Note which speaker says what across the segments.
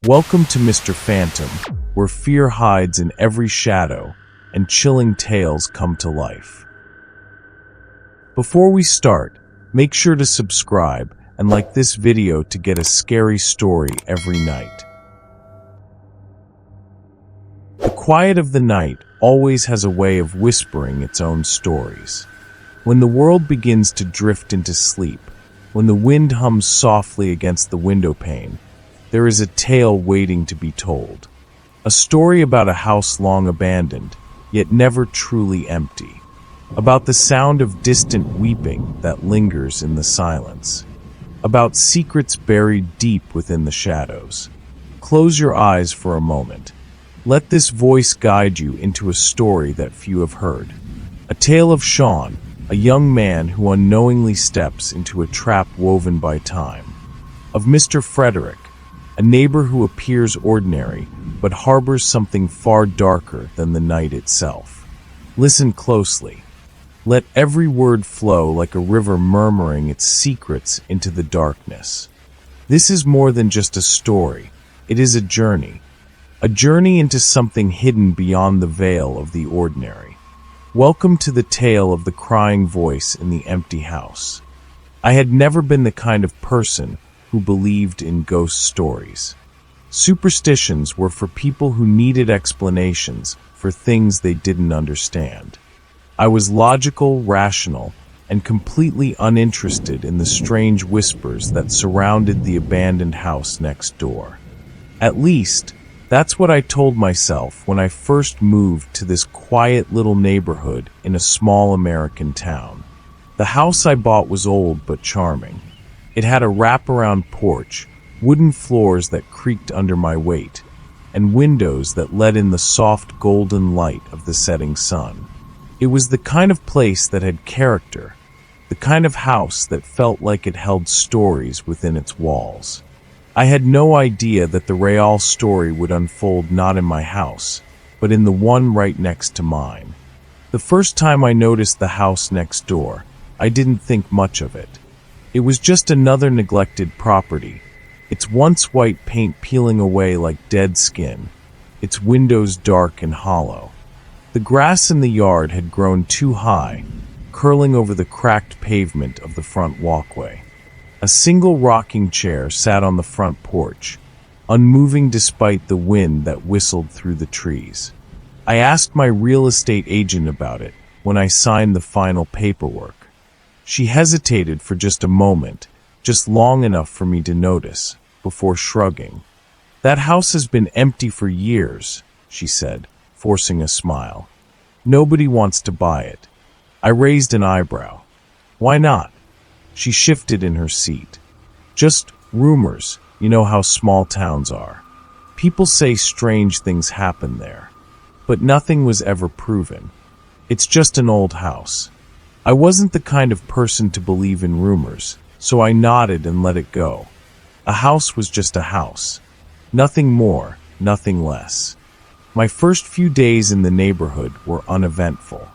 Speaker 1: Welcome to Mr. Phantom, where fear hides in every shadow and chilling tales come to life. Before we start, make sure to subscribe and like this video to get a scary story every night. The quiet of the night always has a way of whispering its own stories. When the world begins to drift into sleep, when the wind hums softly against the window pane, there is a tale waiting to be told. A story about a house long abandoned, yet never truly empty. About the sound of distant weeping that lingers in the silence. About secrets buried deep within the shadows. Close your eyes for a moment. Let this voice guide you into a story that few have heard. A tale of Sean, a young man who unknowingly steps into a trap woven by time. Of Mr. Frederick, a neighbor who appears ordinary, but harbors something far darker than the night itself. Listen closely. Let every word flow like a river murmuring its secrets into the darkness. This is more than just a story. It is a journey. A journey into something hidden beyond the veil of the ordinary. Welcome to the tale of the crying voice in the empty house. I had never been the kind of person who believed in ghost stories. Superstitions were for people who needed explanations for things they didn't understand. I was logical, rational, and completely uninterested in the strange whispers that surrounded the abandoned house next door. At least, that's what I told myself when I first moved to this quiet little neighborhood in a small American town. The house I bought was old but charming. It had a wraparound porch, wooden floors that creaked under my weight, and windows that let in the soft golden light of the setting sun. It was the kind of place that had character, the kind of house that felt like it held stories within its walls. I had no idea that the real story would unfold not in my house, but in the one right next to mine. The first time I noticed the house next door, I didn't think much of it. It was just another neglected property, its once white paint peeling away like dead skin, its windows dark and hollow. The grass in the yard had grown too high, curling over the cracked pavement of the front walkway. A single rocking chair sat on the front porch, unmoving despite the wind that whistled through the trees. I asked my real estate agent about it when I signed the final paperwork. She hesitated for just a moment, just long enough for me to notice, before shrugging. "That house has been empty for years," she said, forcing a smile. "Nobody wants to buy it." I raised an eyebrow. "Why not?" She shifted in her seat. "Just rumors. You know how small towns are. People say strange things happen there. But nothing was ever proven. It's just an old house." I wasn't the kind of person to believe in rumors, so I nodded and let it go. A house was just a house. Nothing more, nothing less. My first few days in the neighborhood were uneventful.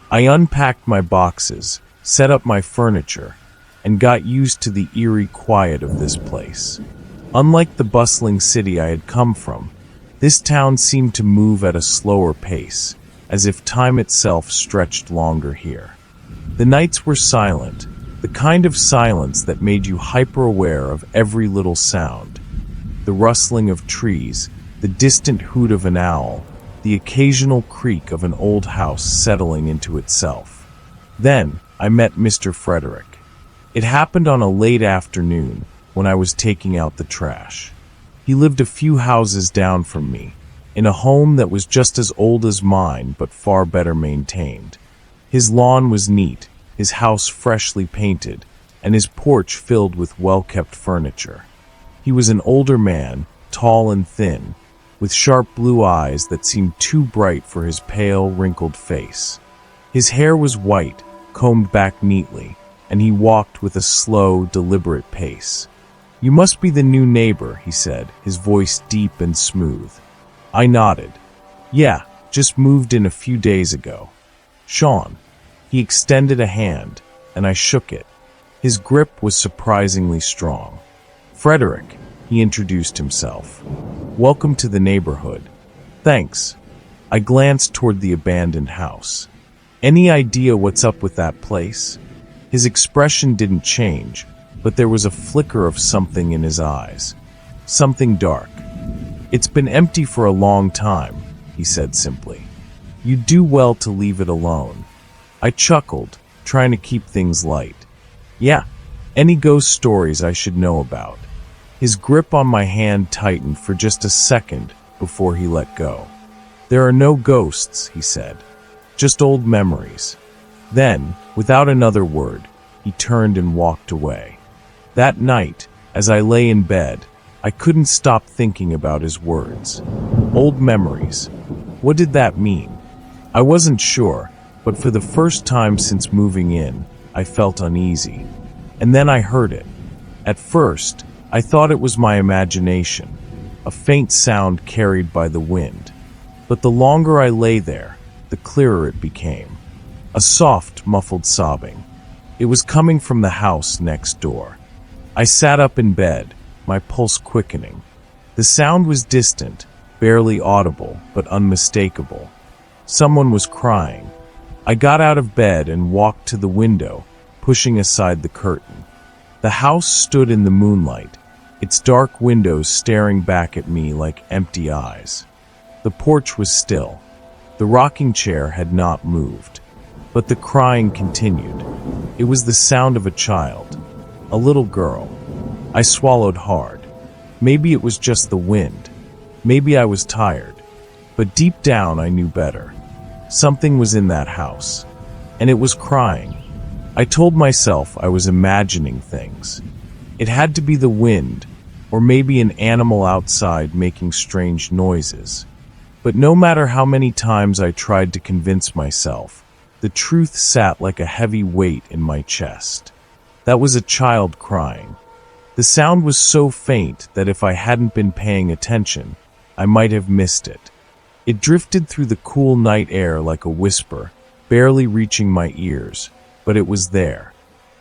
Speaker 1: I unpacked my boxes, set up my furniture, and got used to the eerie quiet of this place. Unlike the bustling city I had come from, this town seemed to move at a slower pace, as if time itself stretched longer here. The nights were silent, the kind of silence that made you hyper-aware of every little sound. The rustling of trees, the distant hoot of an owl, the occasional creak of an old house settling into itself. Then I met Mr. Frederick. It happened on a late afternoon when I was taking out the trash. He lived a few houses down from me, in a home that was just as old as mine but far better maintained. His lawn was neat, his house freshly painted, and his porch filled with well-kept furniture. He was an older man, tall and thin, with sharp blue eyes that seemed too bright for his pale, wrinkled face. His hair was white, combed back neatly, and he walked with a slow, deliberate pace. "You must be the new neighbor," he said, his voice deep and smooth. I nodded. "Yeah, just moved in a few days ago." "Sean." He extended a hand, and I shook it. His grip was surprisingly strong. "Frederick," he introduced himself. Welcome to the neighborhood. Thanks. I glanced toward the abandoned house. Any idea what's up with that place? His expression didn't change, but there was a flicker of something in his eyes. Something dark. It's been empty for a long time, he said simply. You do well to leave it alone. I chuckled, trying to keep things light. Yeah, any ghost stories I should know about. His grip on my hand tightened for just a second before he let go. There are no ghosts, he said. Just old memories. Then, without another word, he turned and walked away. That night, as I lay in bed, I couldn't stop thinking about his words. Old memories. What did that mean? I wasn't sure, but for the first time since moving in, I felt uneasy. And then I heard it. At first, I thought it was my imagination, a faint sound carried by the wind. But the longer I lay there, the clearer it became. A soft, muffled sobbing. It was coming from the house next door. I sat up in bed, my pulse quickening. The sound was distant, barely audible, but unmistakable. Someone was crying. I got out of bed and walked to the window, pushing aside the curtain. The house stood in the moonlight, its dark windows staring back at me like empty eyes. The porch was still. The rocking chair had not moved. But the crying continued. It was the sound of a child, a little girl. I swallowed hard. Maybe it was just the wind. Maybe I was tired. But deep down I knew better. Something was in that house. And it was crying. I told myself I was imagining things. It had to be the wind, or maybe an animal outside making strange noises. But no matter how many times I tried to convince myself, the truth sat like a heavy weight in my chest. That was a child crying. The sound was so faint that if I hadn't been paying attention, I might have missed it. It drifted through the cool night air like a whisper, barely reaching my ears, but it was there.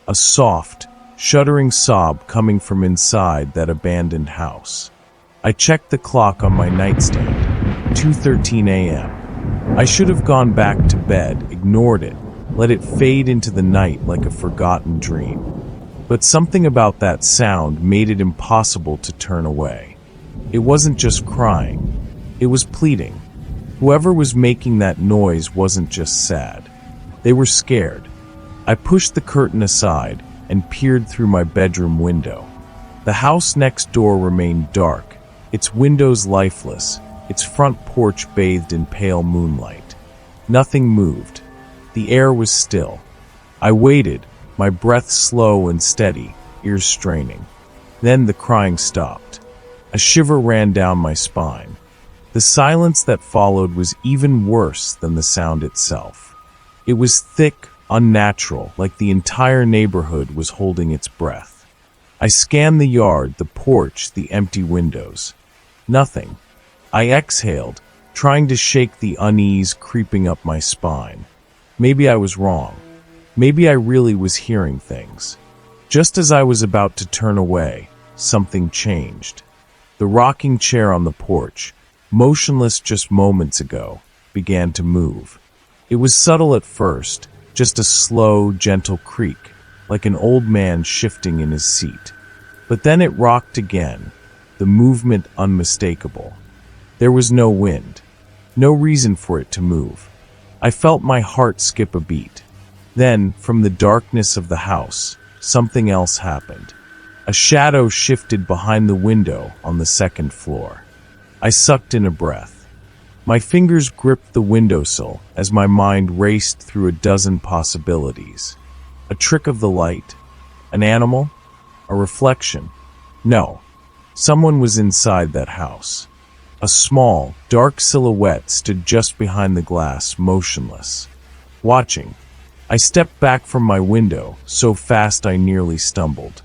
Speaker 1: A soft, shuddering sob coming from inside that abandoned house. I checked the clock on my nightstand, 2:13 a.m. I should have gone back to bed, ignored it, let it fade into the night like a forgotten dream. But something about that sound made it impossible to turn away. It wasn't just crying, it was pleading. Whoever was making that noise wasn't just sad. They were scared. I pushed the curtain aside and peered through my bedroom window. The house next door remained dark, its windows lifeless, its front porch bathed in pale moonlight. Nothing moved. The air was still. I waited, my breath slow and steady, ears straining. Then the crying stopped. A shiver ran down my spine. The silence that followed was even worse than the sound itself. It was thick, unnatural, like the entire neighborhood was holding its breath. I scanned the yard, the porch, the empty windows. Nothing. I exhaled, trying to shake the unease creeping up my spine. Maybe I was wrong. Maybe I really was hearing things. Just as I was about to turn away, something changed. The rocking chair on the porch, motionless just moments ago, began to move. It was subtle at first, just a slow, gentle creak, like an old man shifting in his seat. But then it rocked again, the movement unmistakable. There was no wind, no reason for it to move. I felt my heart skip a beat. Then, from the darkness of the house, something else happened. A shadow shifted behind the window on the second floor. I sucked in a breath. My fingers gripped the windowsill as my mind raced through a dozen possibilities. A trick of the light? An animal? A reflection? No. Someone was inside that house. A small, dark silhouette stood just behind the glass, motionless. Watching. I stepped back from my window, so fast I nearly stumbled.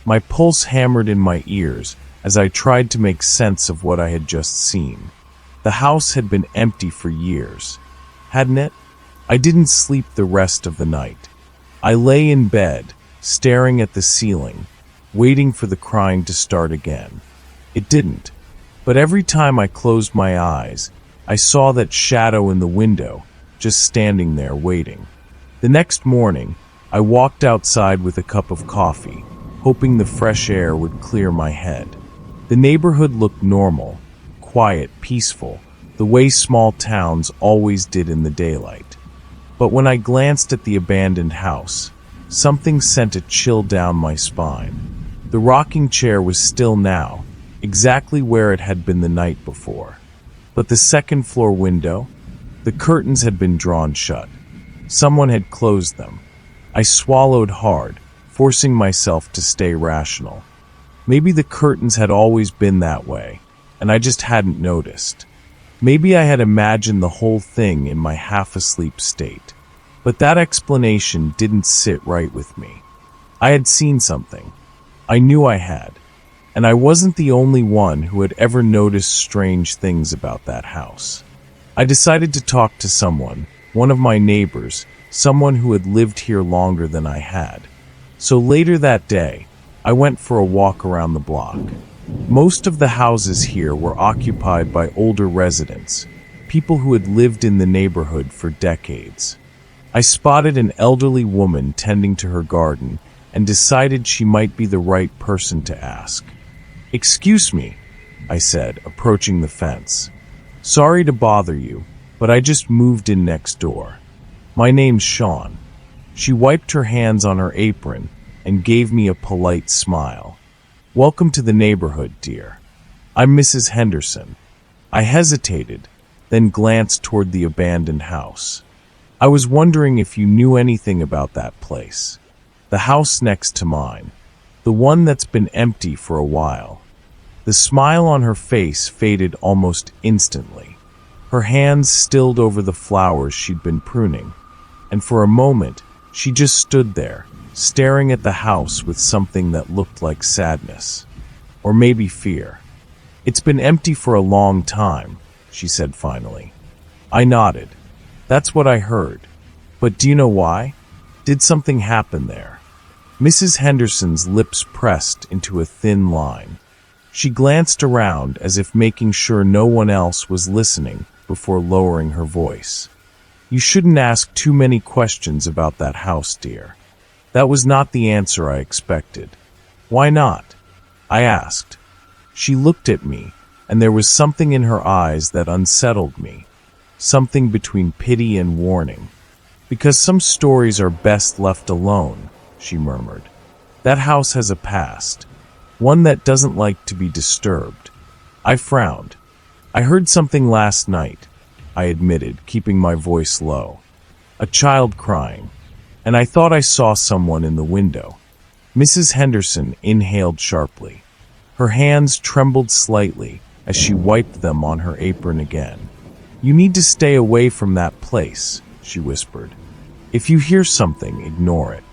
Speaker 1: My pulse hammered in my ears as I tried to make sense of what I had just seen. The house had been empty for years, hadn't it? I didn't sleep the rest of the night. I lay in bed, staring at the ceiling, waiting for the crying to start again. It didn't. But every time I closed my eyes, I saw that shadow in the window, just standing there waiting. The next morning, I walked outside with a cup of coffee, hoping the fresh air would clear my head. The neighborhood looked normal, quiet, peaceful, the way small towns always did in the daylight. But when I glanced at the abandoned house, something sent a chill down my spine. The rocking chair was still now, exactly where it had been the night before. But the second-floor window? The curtains had been drawn shut. Someone had closed them. I swallowed hard, forcing myself to stay rational. Maybe the curtains had always been that way, and I just hadn't noticed. Maybe I had imagined the whole thing in my half-asleep state. But that explanation didn't sit right with me. I had seen something. I knew I had. And I wasn't the only one who had ever noticed strange things about that house. I decided to talk to someone, one of my neighbors, someone who had lived here longer than I had. So later that day, I went for a walk around the block. Most of the houses here were occupied by older residents, people who had lived in the neighborhood for decades. I spotted an elderly woman tending to her garden and decided she might be the right person to ask. "Excuse me," I said, approaching the fence. "Sorry to bother you, but I just moved in next door. My name's Sean." She wiped her hands on her apron and gave me a polite smile. "Welcome to the neighborhood, dear. I'm Mrs. Henderson." I hesitated, then glanced toward the abandoned house. "I was wondering if you knew anything about that place. The house next to mine. The one that's been empty for a while." The smile on her face faded almost instantly. Her hands stilled over the flowers she'd been pruning, and for a moment, she just stood there, staring at the house with something that looked like sadness. Or maybe fear. "It's been empty for a long time," she said finally. I nodded. "That's what I heard. But do you know why? Did something happen there?" Mrs. Henderson's lips pressed into a thin line. She glanced around as if making sure no one else was listening before lowering her voice. "You shouldn't ask too many questions about that house, dear." That was not the answer I expected. "Why not?" I asked. She looked at me, and there was something in her eyes that unsettled me. Something between pity and warning. "Because some stories are best left alone," she murmured. "That house has a past. One that doesn't like to be disturbed." I frowned. "I heard something last night," I admitted, keeping my voice low. "A child crying. And I thought I saw someone in the window." Mrs. Henderson inhaled sharply. Her hands trembled slightly as she wiped them on her apron again. "You need to stay away from that place," she whispered. "If you hear something, ignore it.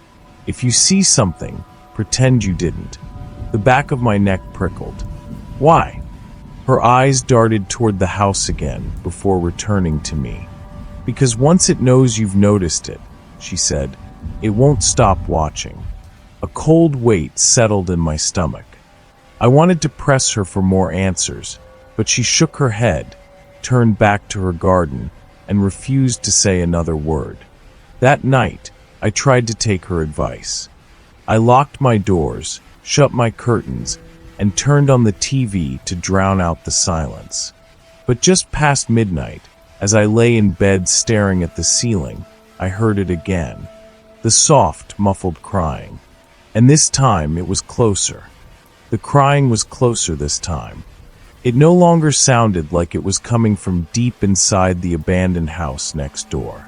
Speaker 1: If you see something, pretend you didn't." The back of my neck prickled. "Why?" Her eyes darted toward the house again before returning to me. "Because once it knows you've noticed it," she said, "it won't stop watching." A cold weight settled in my stomach. I wanted to press her for more answers, but she shook her head, turned back to her garden, and refused to say another word. That night, I tried to take her advice. I locked my doors, shut my curtains, and turned on the TV to drown out the silence. But just past midnight, as I lay in bed staring at the ceiling, I heard it again. The soft, muffled crying. And this time it was closer. The crying was closer this time. It no longer sounded like it was coming from deep inside the abandoned house next door.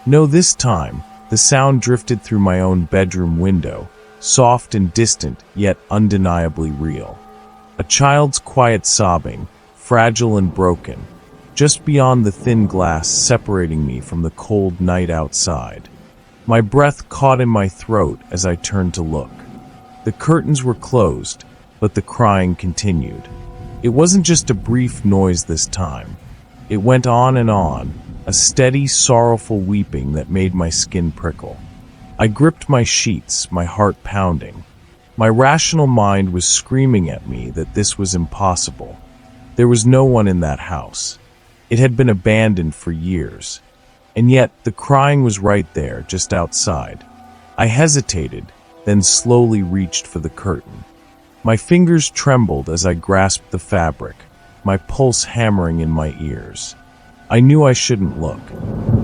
Speaker 1: No, this time, the sound drifted through my own bedroom window, soft and distant, yet undeniably real. A child's quiet sobbing, fragile and broken, just beyond the thin glass separating me from the cold night outside. My breath caught in my throat as I turned to look. The curtains were closed, but the crying continued. It wasn't just a brief noise this time. It went on and on, a steady, sorrowful weeping that made my skin prickle. I gripped my sheets, my heart pounding. My rational mind was screaming at me that this was impossible. There was no one in that house. It had been abandoned for years. And yet, the crying was right there, just outside. I hesitated, then slowly reached for the curtain. My fingers trembled as I grasped the fabric, my pulse hammering in my ears. I knew I shouldn't look.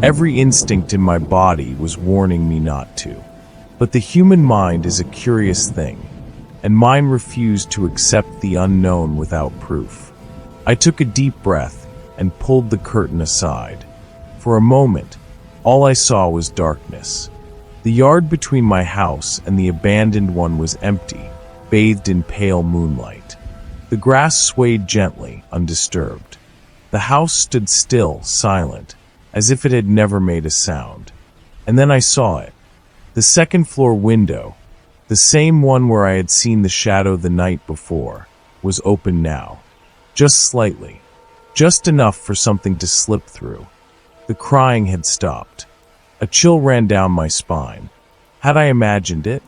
Speaker 1: Every instinct in my body was warning me not to. But the human mind is a curious thing, and mine refused to accept the unknown without proof. I took a deep breath and pulled the curtain aside. For a moment, all I saw was darkness. The yard between my house and the abandoned one was empty, bathed in pale moonlight. The grass swayed gently, undisturbed. The house stood still, silent, as if it had never made a sound. And then I saw it. The second-floor window, the same one where I had seen the shadow the night before, was open now. Just slightly. Just enough for something to slip through. The crying had stopped. A chill ran down my spine. Had I imagined it?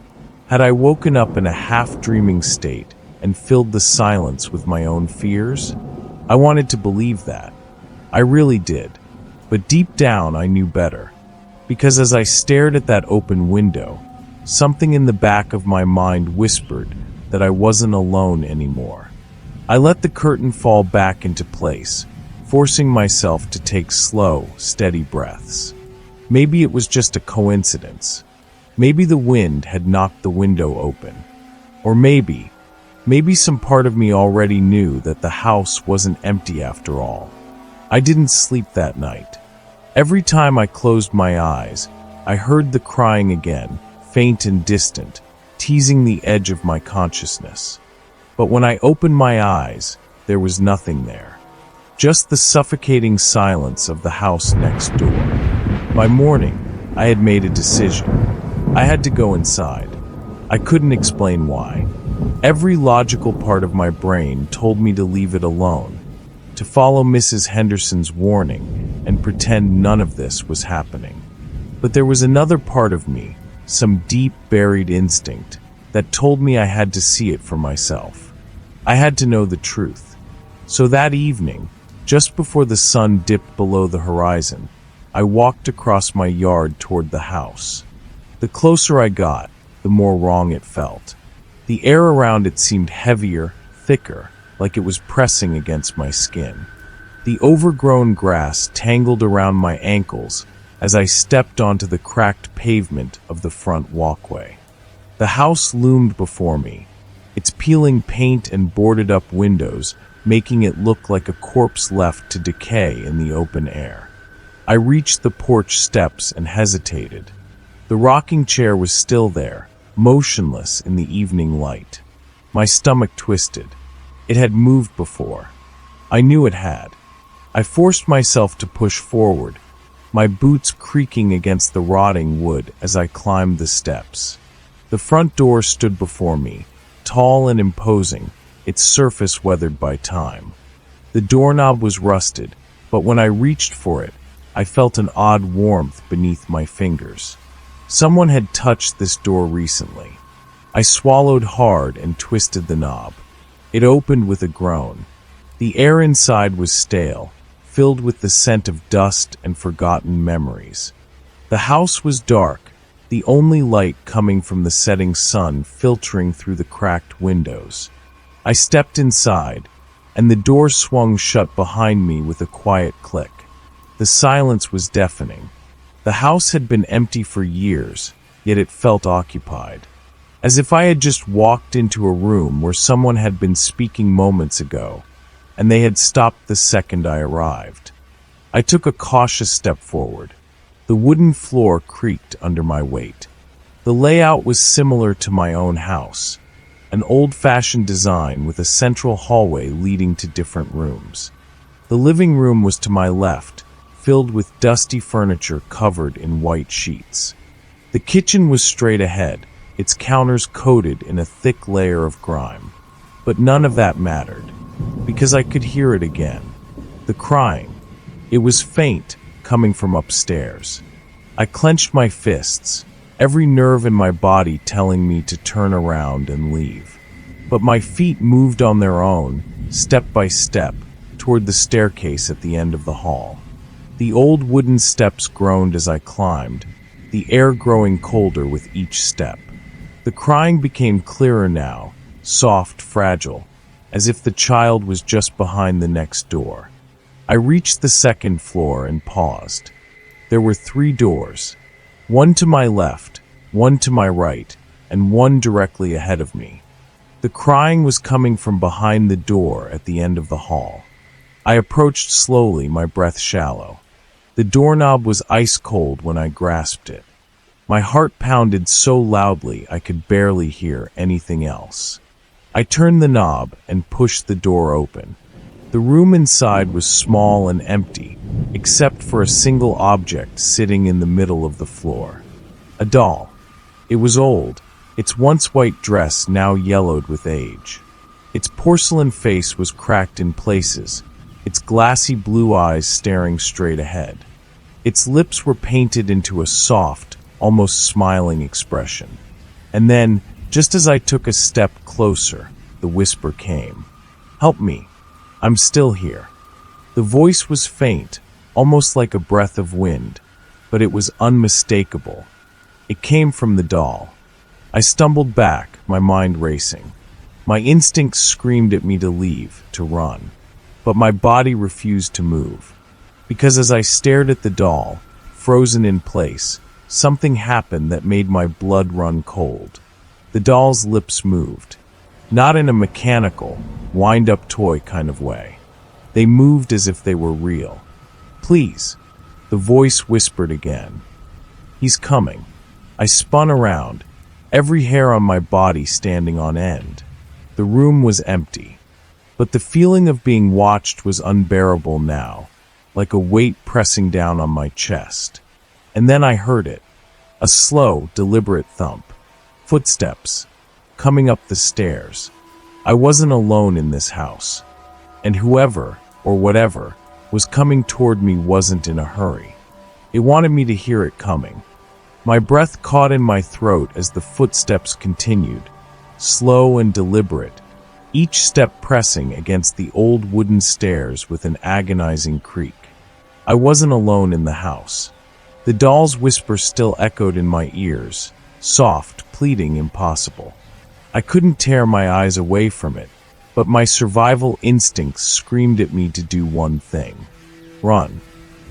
Speaker 1: Had I woken up in a half-dreaming state and filled the silence with my own fears? I wanted to believe that. I really did. But deep down I knew better. Because as I stared at that open window, something in the back of my mind whispered that I wasn't alone anymore. I let the curtain fall back into place, forcing myself to take slow, steady breaths. Maybe it was just a coincidence. Maybe the wind had knocked the window open. Or maybe some part of me already knew that the house wasn't empty after all. I didn't sleep that night. Every time I closed my eyes, I heard the crying again, faint and distant, teasing the edge of my consciousness. But when I opened my eyes, there was nothing there. Just the suffocating silence of the house next door. By morning, I had made a decision. I had to go inside. I couldn't explain why. Every logical part of my brain told me to leave it alone, to follow Mrs. Henderson's warning and pretend none of this was happening. But there was another part of me, some deep buried instinct, that told me I had to see it for myself. I had to know the truth. So that evening, just before the sun dipped below the horizon, I walked across my yard toward the house. The closer I got, the more wrong it felt. The air around it seemed heavier, thicker, like it was pressing against my skin. The overgrown grass tangled around my ankles as I stepped onto the cracked pavement of the front walkway. The house loomed before me, its peeling paint and boarded-up windows making it look like a corpse left to decay in the open air. I reached the porch steps and hesitated. The rocking chair was still there, motionless in the evening light. My stomach twisted. It had moved before. I knew it had. I forced myself to push forward, my boots creaking against the rotting wood as I climbed the steps. The front door stood before me, tall and imposing, its surface weathered by time. The doorknob was rusted, but when I reached for it, I felt an odd warmth beneath my fingers. Someone had touched this door recently. I swallowed hard and twisted the knob. It opened with a groan. The air inside was stale, filled with the scent of dust and forgotten memories. The house was dark, the only light coming from the setting sun filtering through the cracked windows. I stepped inside, and the door swung shut behind me with a quiet click. The silence was deafening. The house had been empty for years, yet it felt occupied. As if I had just walked into a room where someone had been speaking moments ago, and they had stopped the second I arrived. I took a cautious step forward. The wooden floor creaked under my weight. The layout was similar to my own house, an old-fashioned design with a central hallway leading to different rooms. The living room was to my left, filled with dusty furniture covered in white sheets. The kitchen was straight ahead, its counters coated in a thick layer of grime. But none of that mattered, because I could hear it again. The crying. It was faint, coming from upstairs. I clenched my fists, every nerve in my body telling me to turn around and leave. But my feet moved on their own, step by step, toward the staircase at the end of the hall. The old wooden steps groaned as I climbed, the air growing colder with each step. The crying became clearer now, soft, fragile, as if the child was just behind the next door. I reached the second floor and paused. There were 3 doors, one to my left, one to my right, and one directly ahead of me. The crying was coming from behind the door at the end of the hall. I approached slowly, my breath shallow. The doorknob was ice cold when I grasped it. My heart pounded so loudly I could barely hear anything else. I turned the knob and pushed the door open. The room inside was small and empty, except for a single object sitting in the middle of the floor. A doll. It was old, its once white dress now yellowed with age. Its porcelain face was cracked in places, its glassy blue eyes staring straight ahead. Its lips were painted into a soft, almost smiling expression. And then, just as I took a step closer, the whisper came. "Help me. I'm still here." The voice was faint, almost like a breath of wind, but it was unmistakable. It came from the doll. I stumbled back, my mind racing. My instincts screamed at me to leave, to run. But my body refused to move. Because as I stared at the doll, frozen in place, something happened that made my blood run cold. The doll's lips moved. Not in a mechanical, wind-up toy kind of way. They moved as if they were real. "Please," the voice whispered again. "He's coming." I spun around, every hair on my body standing on end. The room was empty, but the feeling of being watched was unbearable now, like a weight pressing down on my chest. And then I heard it, a slow, deliberate thump. Footsteps, coming up the stairs. I wasn't alone in this house, and whoever, or whatever, was coming toward me wasn't in a hurry. It wanted me to hear it coming. My breath caught in my throat as the footsteps continued, slow and deliberate, each step pressing against the old wooden stairs with an agonizing creak. I wasn't alone in the house. The doll's whisper still echoed in my ears, soft, pleading, impossible. I couldn't tear my eyes away from it, but my survival instincts screamed at me to do one thing: run.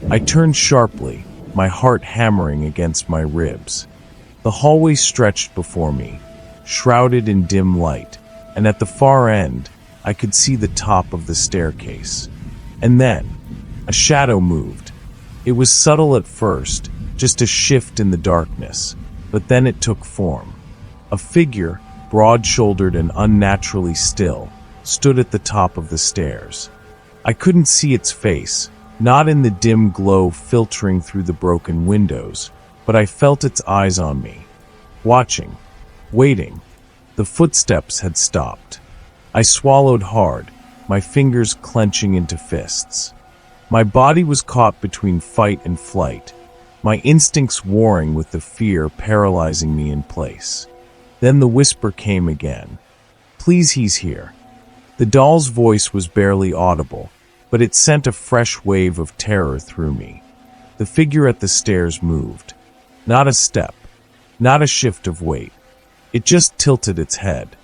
Speaker 1: I turned sharply, my heart hammering against my ribs. The hallway stretched before me, shrouded in dim light, and at the far end, I could see the top of the staircase. And then, a shadow moved. It was subtle at first, just a shift in the darkness, but then it took form. A figure, broad-shouldered and unnaturally still, stood at the top of the stairs. I couldn't see its face, not in the dim glow filtering through the broken windows, but I felt its eyes on me, watching, waiting. The footsteps had stopped. I swallowed hard, my fingers clenching into fists. My body was caught between fight and flight, my instincts warring with the fear paralyzing me in place. Then the whisper came again. "Please, he's here." The doll's voice was barely audible, but it sent a fresh wave of terror through me. The figure at the stairs moved. Not a step, not a shift of weight. It just tilted its head.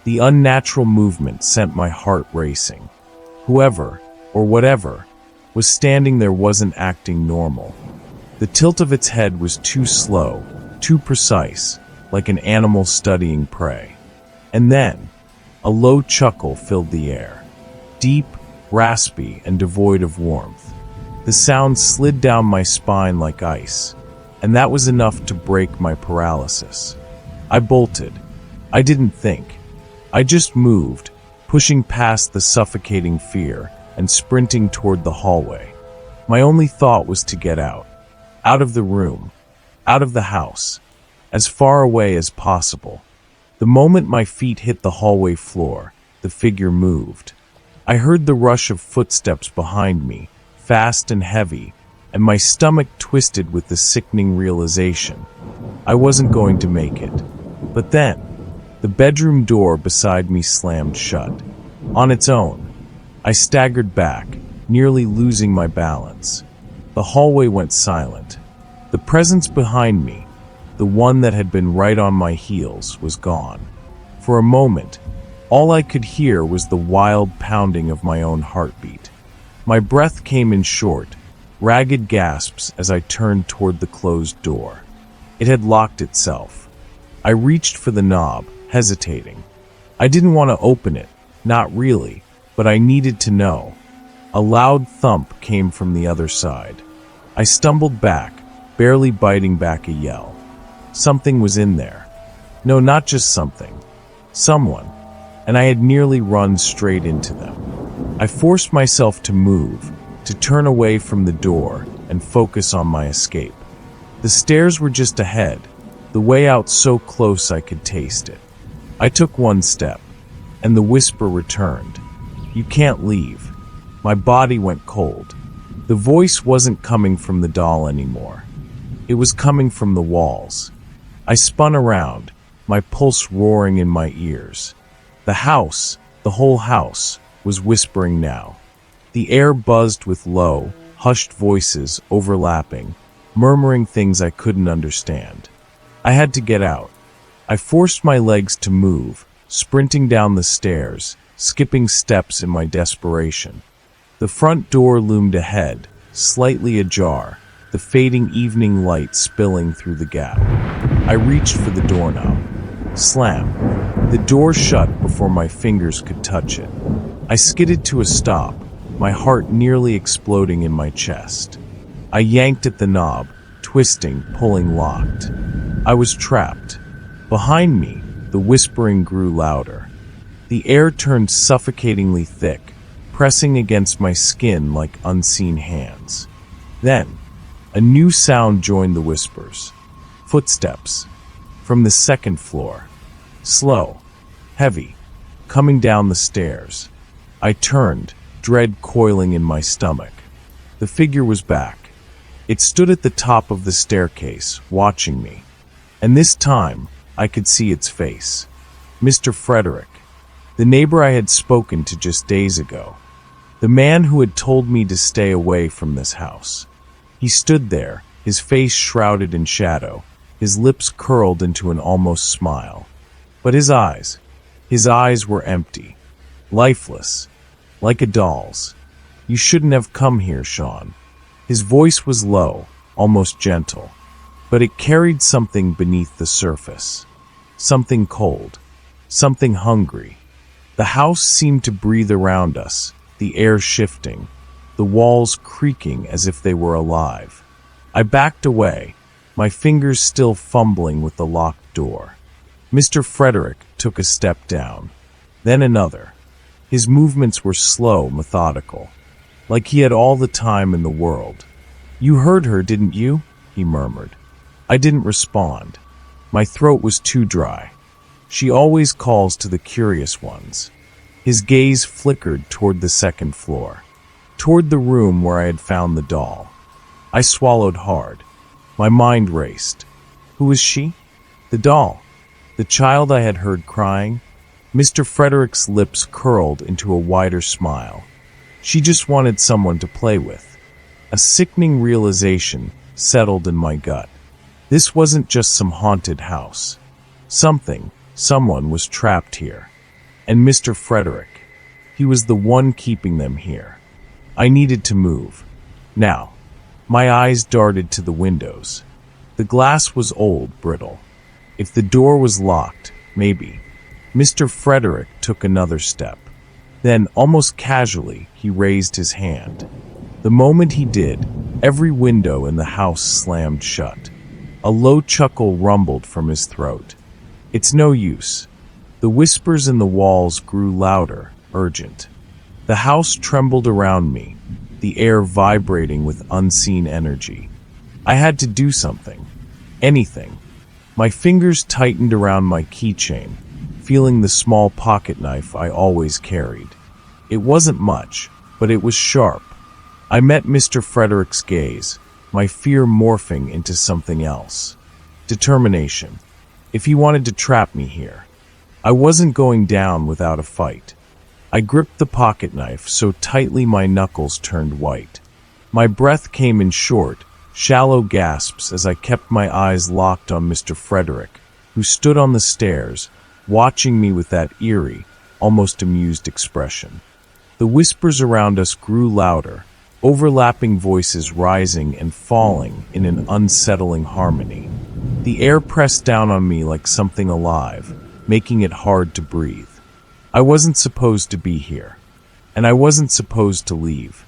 Speaker 1: The unnatural movement sent my heart racing. Whoever, or whatever, was standing there wasn't acting normal. The tilt of its head was too slow, too precise, like an animal studying prey. And then, a low chuckle filled the air. Deep, raspy, and devoid of warmth. The sound slid down my spine like ice, and that was enough to break my paralysis. I bolted. I didn't think. I just moved, pushing past the suffocating fear and sprinting toward the hallway. My only thought was to get out. Out of the room. Out of the house. As far away as possible. The moment my feet hit the hallway floor, the figure moved. I heard the rush of footsteps behind me, fast and heavy, and my stomach twisted with the sickening realization I wasn't going to make it. But then, the bedroom door beside me slammed shut. On its own. I staggered back, nearly losing my balance. The hallway went silent. The presence behind me, the one that had been right on my heels, was gone. For a moment, all I could hear was the wild pounding of my own heartbeat. My breath came in short, ragged gasps as I turned toward the closed door. It had locked itself. I reached for the knob, hesitating. I didn't want to open it, not really, but I needed to know. A loud thump came from the other side. I stumbled back, barely biting back a yell. Something was in there. No, not just something. Someone. And I had nearly run straight into them. I forced myself to move, to turn away from the door and focus on my escape. The stairs were just ahead, the way out so close I could taste it. I took one step, and the whisper returned. "You can't leave." My body went cold. The voice wasn't coming from the doll anymore. It was coming from the walls. I spun around, my pulse roaring in my ears. The house, the whole house, was whispering now. The air buzzed with low, hushed voices overlapping, murmuring things I couldn't understand. I had to get out. I forced my legs to move, sprinting down the stairs, skipping steps in my desperation. The front door loomed ahead, slightly ajar, the fading evening light spilling through the gap. I reached for the doorknob. Slam. The door shut before my fingers could touch it. I skidded to a stop, my heart nearly exploding in my chest. I yanked at the knob, twisting, pulling, locked. I was trapped. Behind me, the whispering grew louder. The air turned suffocatingly thick, pressing against my skin like unseen hands. Then, a new sound joined the whispers. Footsteps. From the second floor. Slow. Heavy. Coming down the stairs. I turned, dread coiling in my stomach. The figure was back. It stood at the top of the staircase, watching me. And this time, I could see its face. Mr. Frederick. The neighbor I had spoken to just days ago. The man who had told me to stay away from this house. He stood there, his face shrouded in shadow, his lips curled into an almost smile. But his eyes were empty, lifeless, like a doll's. "You shouldn't have come here, Sean." His voice was low, almost gentle, but it carried something beneath the surface. Something cold, something hungry. The house seemed to breathe around us, the air shifting, the walls creaking as if they were alive. I backed away, my fingers still fumbling with the locked door. Mr. Frederick took a step down, then another. His movements were slow, methodical, like he had all the time in the world. "You heard her, didn't you?" he murmured. I didn't respond. My throat was too dry. "She always calls to the curious ones." His gaze flickered toward the second floor, toward the room where I had found the doll. I swallowed hard. My mind raced. Who was she? The doll. The child I had heard crying? Mr. Frederick's lips curled into a wider smile. She just wanted someone to play with. A sickening realization settled in my gut. This wasn't just some haunted house. Someone was trapped here. And Mr. Frederick, he was the one keeping them here. I needed to move. Now, my eyes darted to the windows. The glass was old, brittle. If the door was locked, maybe. Mr. Frederick took another step. Then, almost casually, he raised his hand. The moment he did, every window in the house slammed shut. A low chuckle rumbled from his throat. "It's no use." The whispers in the walls grew louder, urgent. The house trembled around me, the air vibrating with unseen energy. I had to do something. Anything. My fingers tightened around my keychain, feeling the small pocket knife I always carried. It wasn't much, but it was sharp. I met Mr. Frederick's gaze, my fear morphing into something else. Determination. If he wanted to trap me here, I wasn't going down without a fight. I gripped the pocket knife so tightly my knuckles turned white. My breath came in short, shallow gasps as I kept my eyes locked on Mr. Frederick, who stood on the stairs, watching me with that eerie, almost amused expression. The whispers around us grew louder, overlapping voices rising and falling in an unsettling harmony. The air pressed down on me like something alive, making it hard to breathe. I wasn't supposed to be here, and I wasn't supposed to leave.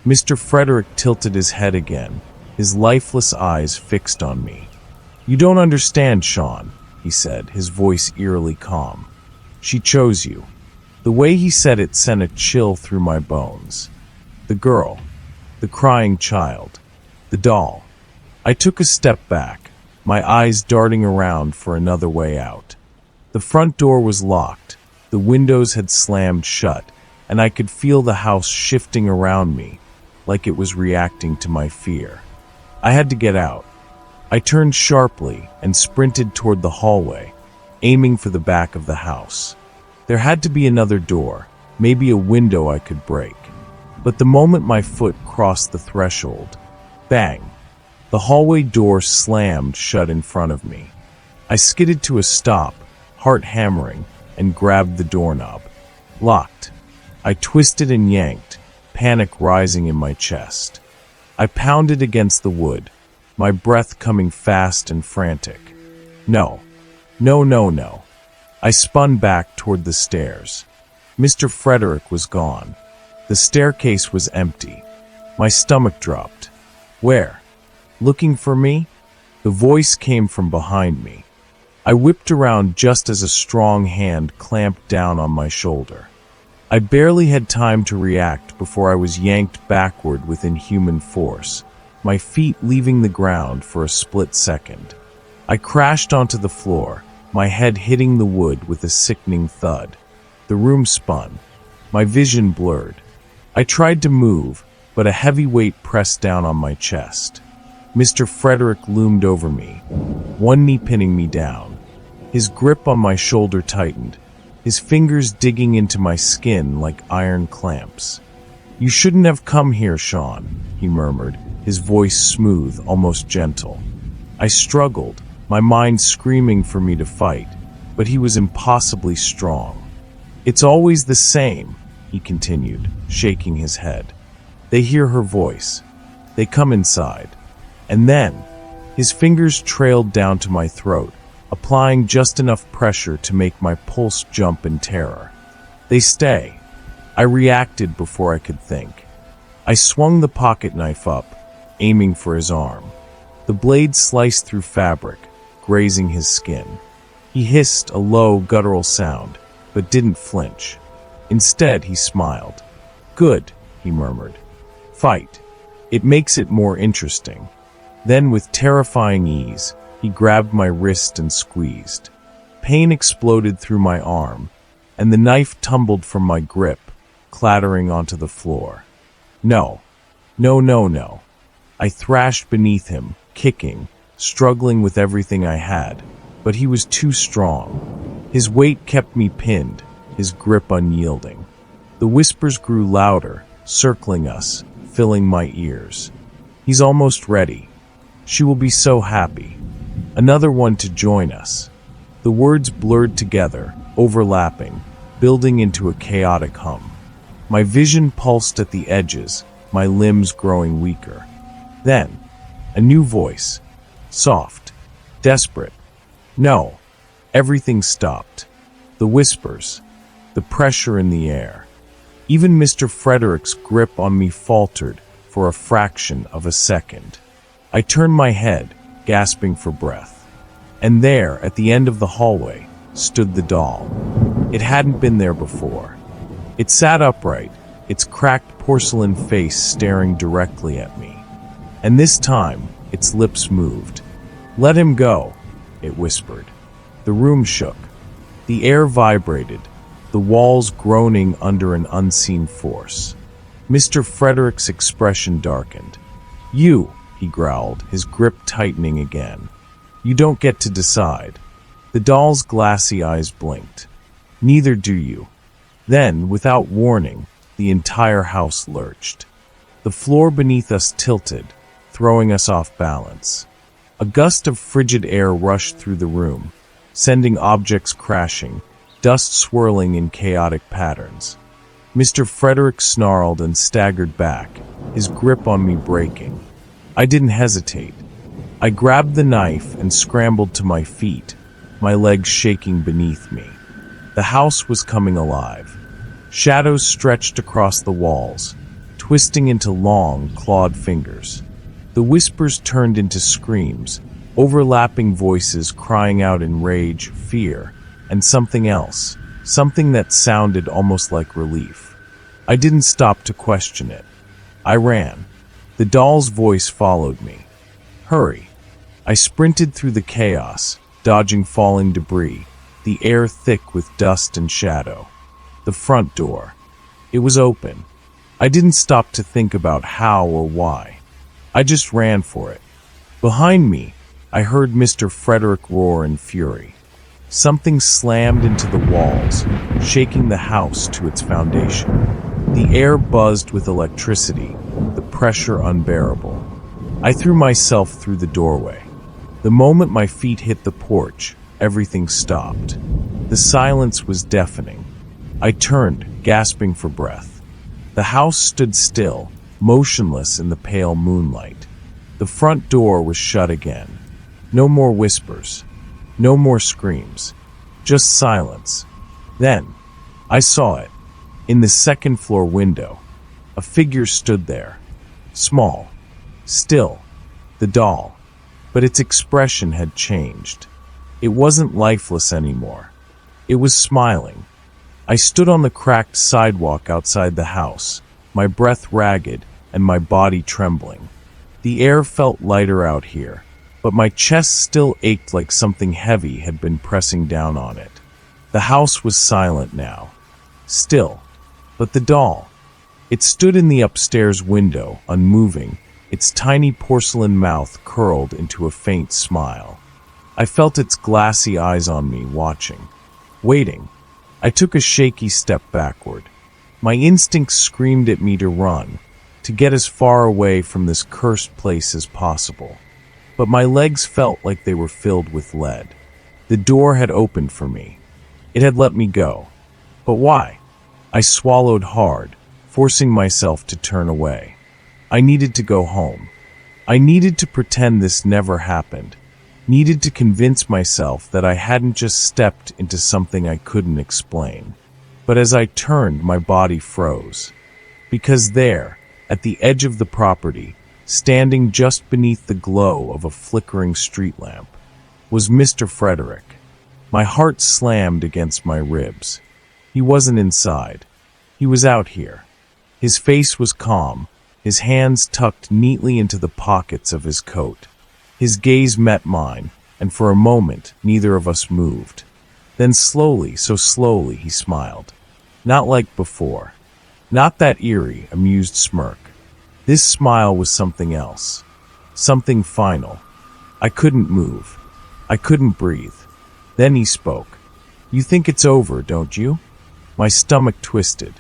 Speaker 1: Mr. Frederick tilted his head again, his lifeless eyes fixed on me. "You don't understand, Sean," he said, his voice eerily calm. "She chose you." The way he said it sent a chill through my bones. The girl, the crying child, the doll. I took a step back, my eyes darting around for another way out. The front door was locked, the windows had slammed shut, and I could feel the house shifting around me, like it was reacting to my fear. I had to get out. I turned sharply and sprinted toward the hallway, aiming for the back of the house. There had to be another door, maybe a window I could break. But the moment my foot crossed the threshold, bang, the hallway door slammed shut in front of me. I skidded to a stop, heart hammering, and grabbed the doorknob. Locked. I twisted and yanked, panic rising in my chest. I pounded against the wood, my breath coming fast and frantic. No. No, no, no. I spun back toward the stairs. Mr. Frederick was gone. The staircase was empty. My stomach dropped. Where? Looking for me? The voice came from behind me. I whipped around just as a strong hand clamped down on my shoulder. I barely had time to react before I was yanked backward with inhuman force, my feet leaving the ground for a split second. I crashed onto the floor, my head hitting the wood with a sickening thud. The room spun. My vision blurred. I tried to move, but a heavy weight pressed down on my chest. Mr. Frederick loomed over me, one knee pinning me down. His grip on my shoulder tightened, his fingers digging into my skin like iron clamps. "You shouldn't have come here, Sean," he murmured, his voice smooth, almost gentle. I struggled, my mind screaming for me to fight, but he was impossibly strong. "It's always the same," he continued, shaking his head. "They hear her voice. They come inside. And then," his fingers trailed down to my throat, applying just enough pressure to make my pulse jump in terror. "They stay." I reacted before I could think. I swung the pocket knife up, aiming for his arm. The blade sliced through fabric, grazing his skin. He hissed a low, guttural sound, but didn't flinch. Instead, he smiled. "Good," he murmured. "Fight. It makes it more interesting." Then, with terrifying ease, he grabbed my wrist and squeezed. Pain exploded through my arm, and the knife tumbled from my grip, clattering onto the floor. "No. No, no, no." I thrashed beneath him, kicking, struggling with everything I had, but he was too strong. His weight kept me pinned, his grip unyielding. The whispers grew louder, circling us, filling my ears. "He's almost ready. She will be so happy. Another one to join us." The words blurred together, overlapping, building into a chaotic hum. My vision pulsed at the edges, my limbs growing weaker. Then, a new voice, soft, desperate. "No." Everything stopped. The whispers, the pressure in the air. Even Mr. Frederick's grip on me faltered for a fraction of a second. I turned my head, gasping for breath. And there, at the end of the hallway, stood the doll. It hadn't been there before. It sat upright, its cracked porcelain face staring directly at me. And this time, its lips moved. "Let him go," it whispered. The room shook. The air vibrated, the walls groaning under an unseen force. Mr. Frederick's expression darkened. "You," he growled, his grip tightening again. "You don't get to decide." The doll's glassy eyes blinked. "Neither do you. Then, without warning, the entire house lurched. The floor beneath us tilted, throwing us off balance. A gust of frigid air rushed through the room, sending objects crashing, dust swirling in chaotic patterns. Mr. Frederick snarled and staggered back, his grip on me breaking. I didn't hesitate. I grabbed the knife and scrambled to my feet, my legs shaking beneath me. The house was coming alive. Shadows stretched across the walls, twisting into long, clawed fingers. The whispers turned into screams, overlapping voices crying out in rage, fear, and something else, something that sounded almost like relief. I didn't stop to question it. I ran. The doll's voice followed me. Hurry. I sprinted through the chaos, dodging falling debris, the air thick with dust and shadow. The front door. It was open. I didn't stop to think about how or why. I just ran for it. Behind me, I heard Mr. Frederick roar in fury. Something slammed into the walls, shaking the house to its foundation. The air buzzed with electricity, the pressure unbearable. I threw myself through the doorway. The moment my feet hit the porch, everything stopped. The silence was deafening. I turned, gasping for breath. The house stood still, motionless in the pale moonlight. The front door was shut again. No more whispers. No more screams. Just silence. Then, I saw it. In the second-floor window, a figure stood there. Small. Still. The doll. But its expression had changed. It wasn't lifeless anymore. It was smiling. I stood on the cracked sidewalk outside the house, my breath ragged and my body trembling. The air felt lighter out here, but my chest still ached like something heavy had been pressing down on it. The house was silent now. Still. But the doll. It stood in the upstairs window, unmoving, its tiny porcelain mouth curled into a faint smile. I felt its glassy eyes on me, watching. Waiting. I took a shaky step backward. My instincts screamed at me to run, to get as far away from this cursed place as possible. But my legs felt like they were filled with lead. The door had opened for me. It had let me go. But why? I swallowed hard, forcing myself to turn away. I needed to go home. I needed to pretend this never happened. Needed to convince myself that I hadn't just stepped into something I couldn't explain. But as I turned, my body froze. Because there, at the edge of the property, standing just beneath the glow of a flickering street lamp, was Mr. Frederick. My heart slammed against my ribs. He wasn't inside. He was out here. His face was calm, his hands tucked neatly into the pockets of his coat. His gaze met mine, and for a moment, neither of us moved. Then slowly, so slowly, he smiled. Not like before. Not that eerie, amused smirk. This smile was something else. Something final. I couldn't move. I couldn't breathe. Then he spoke. "You think it's over, don't you?" My stomach twisted.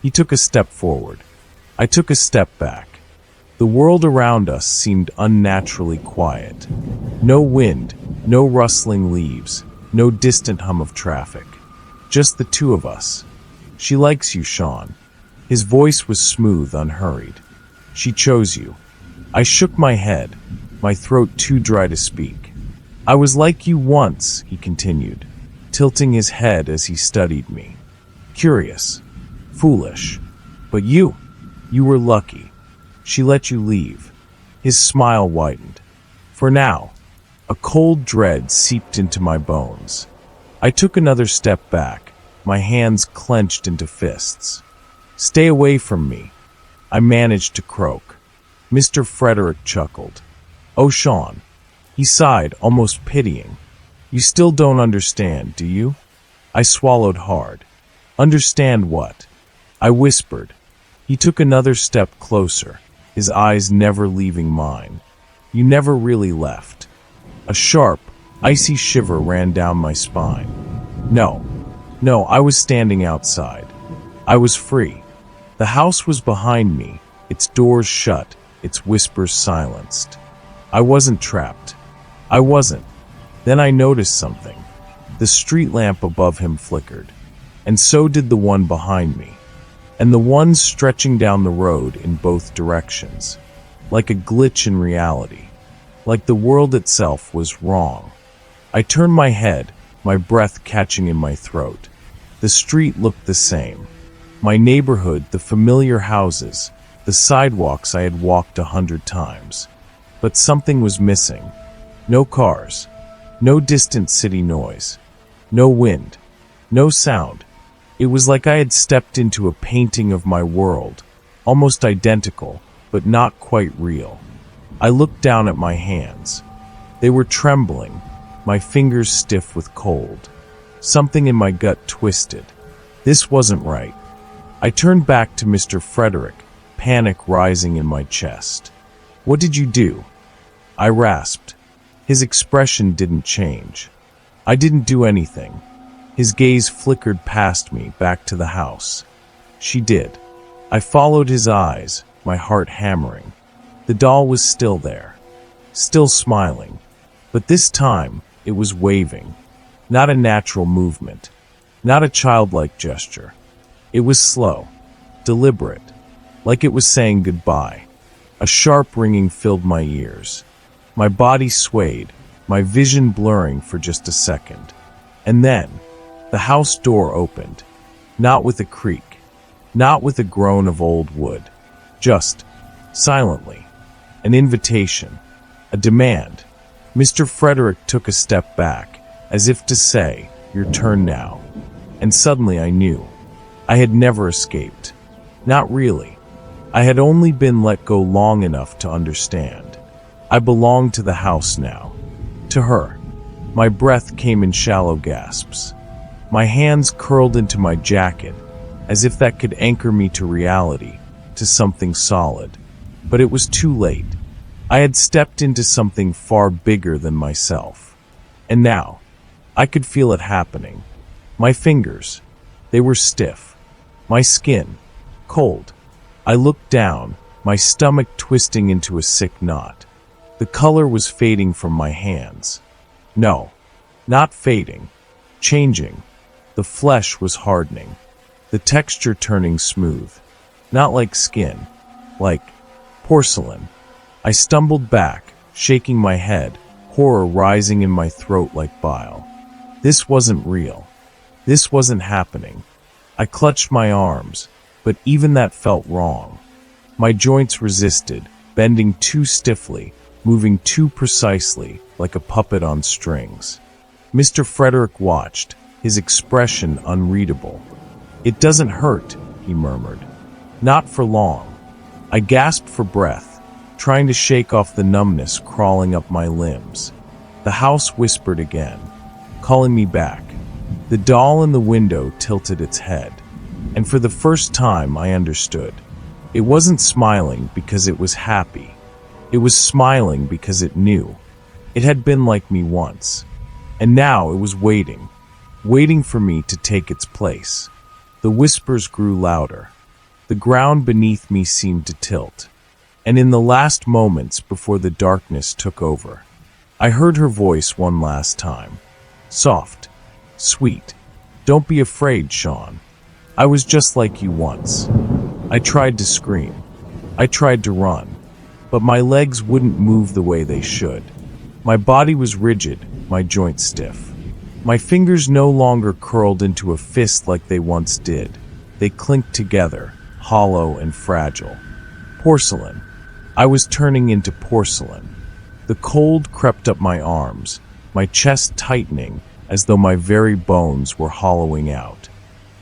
Speaker 1: He took a step forward. I took a step back. The world around us seemed unnaturally quiet. No wind, no rustling leaves, no distant hum of traffic. Just the two of us. "She likes you, Sean." His voice was smooth, unhurried. "She chose you." I shook my head, my throat too dry to speak. "I was like you once," he continued, tilting his head as he studied me. "Curious. Foolish. But you were lucky. She let you leave." His smile widened. For now, a cold dread seeped into my bones. I took another step back, my hands clenched into fists. "Stay away from me," I managed to croak. Mr. Frederick chuckled. "Oh, Sean." He sighed, almost pitying. "You still don't understand, do you?" I swallowed hard. "Understand what?" I whispered. He took another step closer, his eyes never leaving mine. "You never really left." A sharp, icy shiver ran down my spine. No, I was standing outside. I was free. The house was behind me, its doors shut, its whispers silenced. I wasn't trapped. I wasn't. Then I noticed something. The street lamp above him flickered, and so did the one behind me, and the one stretching down the road in both directions, like a glitch in reality, like the world itself was wrong. I turned my head, my breath catching in my throat. The street looked the same. My neighborhood, the familiar houses, the sidewalks I had walked 100 times. But something was missing. No cars, no distant city noise, no wind, no sound. It was like I had stepped into a painting of my world, almost identical, but not quite real. I looked down at my hands. They were trembling, my fingers stiff with cold. Something in my gut twisted. This wasn't right. I turned back to Mr. Frederick, panic rising in my chest. "What did you do?" I rasped. His expression didn't change. I didn't do anything. His gaze flickered past me, back to the house. She did. I followed his eyes, my heart hammering. The doll was still there, still smiling, but this time it was waving. Not a natural movement, not a childlike gesture. It was slow, deliberate, like it was saying goodbye. A sharp ringing filled my ears. My body swayed, my vision blurring for just a second. And then, the house door opened, not with a creak, not with a groan of old wood, just, silently, an invitation, a demand. Mr. Frederick took a step back, as if to say, "Your turn now." And suddenly I knew. I had never escaped. Not really. I had only been let go long enough to understand. I belonged to the house now. To her. My breath came in shallow gasps. My hands curled into my jacket, as if that could anchor me to reality, to something solid. But it was too late. I had stepped into something far bigger than myself. And now, I could feel it happening. My fingers, they were stiff. My skin, cold. I looked down, my stomach twisting into a sick knot. The color was fading from my hands. No, not fading, changing. The flesh was hardening, the texture turning smooth. Not like skin, like porcelain. I stumbled back, shaking my head, horror rising in my throat like bile. This wasn't real. This wasn't happening. I clutched my arms, but even that felt wrong. My joints resisted, bending too stiffly, moving too precisely, like a puppet on strings. Mr. Frederick watched, his expression unreadable. "It doesn't hurt," he murmured. "Not for long." I gasped for breath, trying to shake off the numbness crawling up my limbs. The house whispered again, calling me back. The doll in the window tilted its head, and for the first time I understood. It wasn't smiling because it was happy. It was smiling because it knew. It had been like me once, and now it was waiting for me to take its place. The whispers grew louder. The ground beneath me seemed to tilt, and in the last moments before the darkness took over, I heard her voice one last time. Soft, sweet. "Don't be afraid, Sean. I was just like you once." I tried to scream. I tried to run, but my legs wouldn't move the way they should. My body was rigid, my joints stiff. My fingers no longer curled into a fist like they once did. They clinked together, hollow and fragile. Porcelain. I was turning into porcelain. The cold crept up my arms, my chest tightening as though my very bones were hollowing out.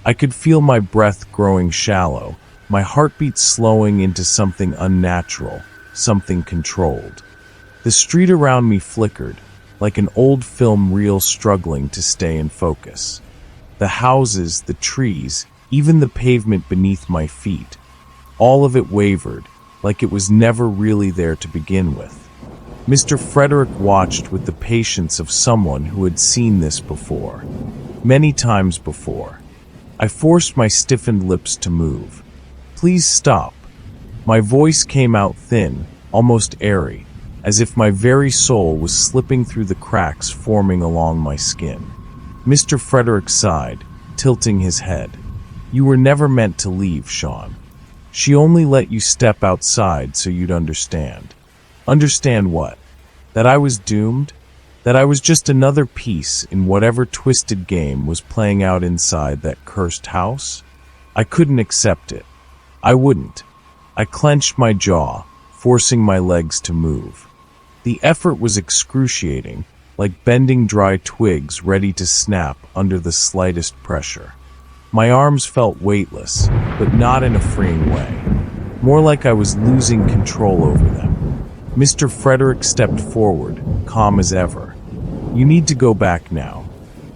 Speaker 1: I could feel my breath growing shallow, my heartbeat slowing into something unnatural, something controlled. The street around me flickered, like an old film reel struggling to stay in focus. The houses, the trees, even the pavement beneath my feet, all of it wavered, like it was never really there to begin with. Mr. Frederick watched with the patience of someone who had seen this before, many times before. I forced my stiffened lips to move. "Please stop." My voice came out thin, almost airy, as if my very soul was slipping through the cracks forming along my skin. Mr. Frederick sighed, tilting his head. "You were never meant to leave, Sean. She only let you step outside so you'd understand." Understand what? That I was doomed? That I was just another piece in whatever twisted game was playing out inside that cursed house? I couldn't accept it. I wouldn't. I clenched my jaw, forcing my legs to move. The effort was excruciating, like bending dry twigs ready to snap under the slightest pressure. My arms felt weightless, but not in a freeing way. More like I was losing control over them. Mr. Frederick stepped forward, calm as ever. "You need to go back now."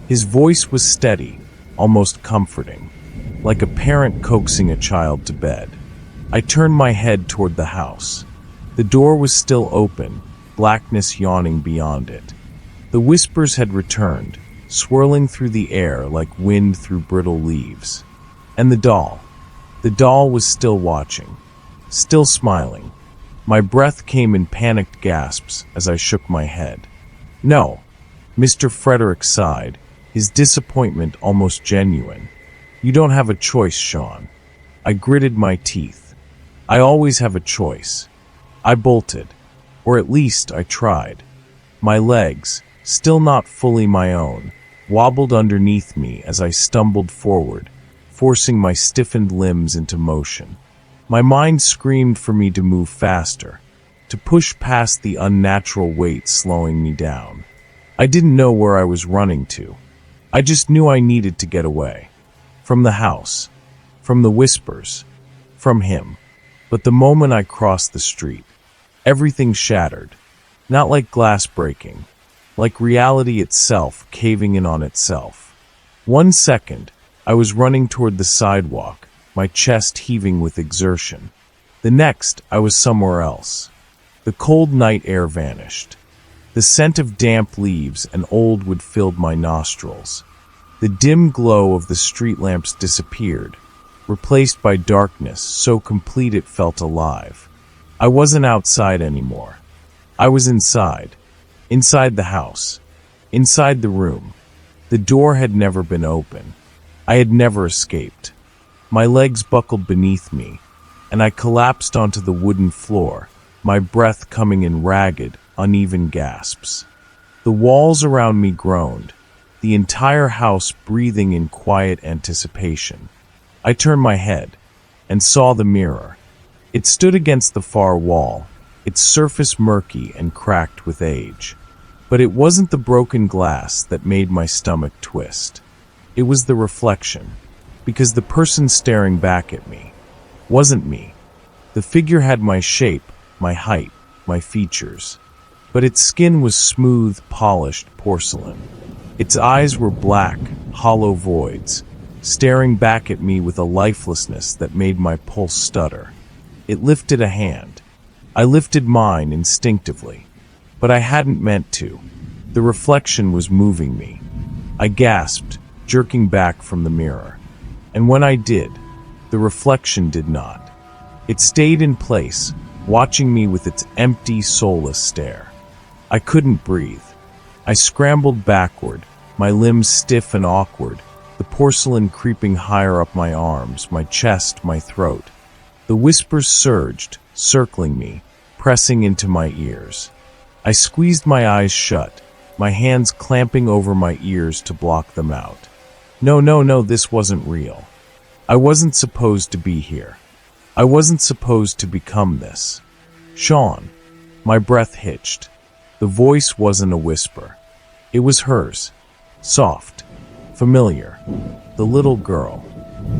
Speaker 1: His voice was steady, almost comforting, like a parent coaxing a child to bed. I turned my head toward the house. The door was still open, blackness yawning beyond it. The whispers had returned, swirling through the air like wind through brittle leaves. And the doll was still watching, still smiling. My breath came in panicked gasps as I shook my head. "No." Mr. Frederick sighed, his disappointment almost genuine. "You don't have a choice, Sean." I gritted my teeth. I always have a choice. I bolted, or at least I tried. My legs, still not fully my own, wobbled underneath me as I stumbled forward, forcing my stiffened limbs into motion. My mind screamed for me to move faster, to push past the unnatural weight slowing me down. I didn't know where I was running to. I just knew I needed to get away. From the house, from the whispers, from him. But the moment I crossed the street, everything shattered. Not like glass breaking, like reality itself caving in on itself. 1 second, I was running toward the sidewalk, my chest heaving with exertion. The next, I was somewhere else. The cold night air vanished. The scent of damp leaves and old wood filled my nostrils. The dim glow of the street lamps disappeared, replaced by darkness so complete it felt alive. I wasn't outside anymore. I was inside. Inside the house. Inside the room. The door had never been open. I had never escaped. My legs buckled beneath me, and I collapsed onto the wooden floor, my breath coming in ragged, uneven gasps. The walls around me groaned, the entire house breathing in quiet anticipation. I turned my head and saw the mirror. It stood against the far wall, its surface murky and cracked with age. But it wasn't the broken glass that made my stomach twist. It was the reflection, because the person staring back at me wasn't me. The figure had my shape, my height, my features. But its skin was smooth, polished porcelain. Its eyes were black, hollow voids, staring back at me with a lifelessness that made my pulse stutter. It lifted a hand. I lifted mine instinctively, but I hadn't meant to. The reflection was moving me. I gasped, jerking back from the mirror. And when I did, the reflection did not. It stayed in place, watching me with its empty, soulless stare. I couldn't breathe. I scrambled backward, my limbs stiff and awkward, the porcelain creeping higher up my arms, my chest, my throat. The whispers surged, circling me, pressing into my ears. I squeezed my eyes shut, my hands clamping over my ears to block them out. No, this wasn't real. I wasn't supposed to be here. I wasn't supposed to become this. Sean. My breath hitched. The voice wasn't a whisper. It was hers. Soft. Familiar. The little girl.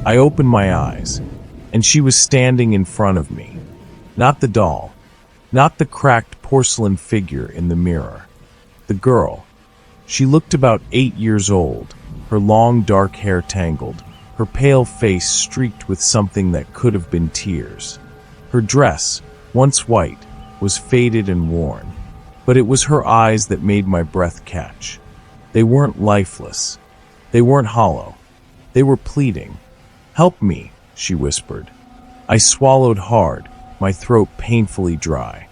Speaker 1: I opened my eyes, and she was standing in front of me. Not the doll. Not the cracked porcelain figure in the mirror. The girl. She looked about 8 years old, her long dark hair tangled, her pale face streaked with something that could have been tears. Her dress, once white, was faded and worn, but it was her eyes that made my breath catch. They weren't lifeless. They weren't hollow. They were pleading. "Help me," she whispered. I swallowed hard, my throat painfully dry.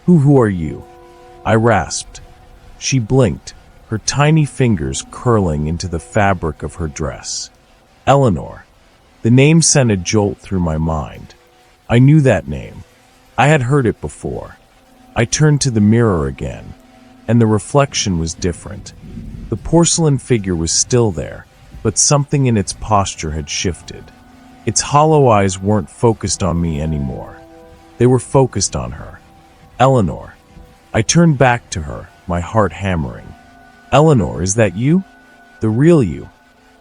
Speaker 1: Who are you?" I rasped. She blinked, her tiny fingers curling into the fabric of her dress. Eleanor. The name sent a jolt through my mind. I knew that name. I had heard it before. I turned to the mirror again, and the reflection was different. The porcelain figure was still there, but something in its posture had shifted. Its hollow eyes weren't focused on me anymore. They were focused on her. "Eleanor." I turned back to her, my heart hammering. "Eleanor, is that you? The real you?"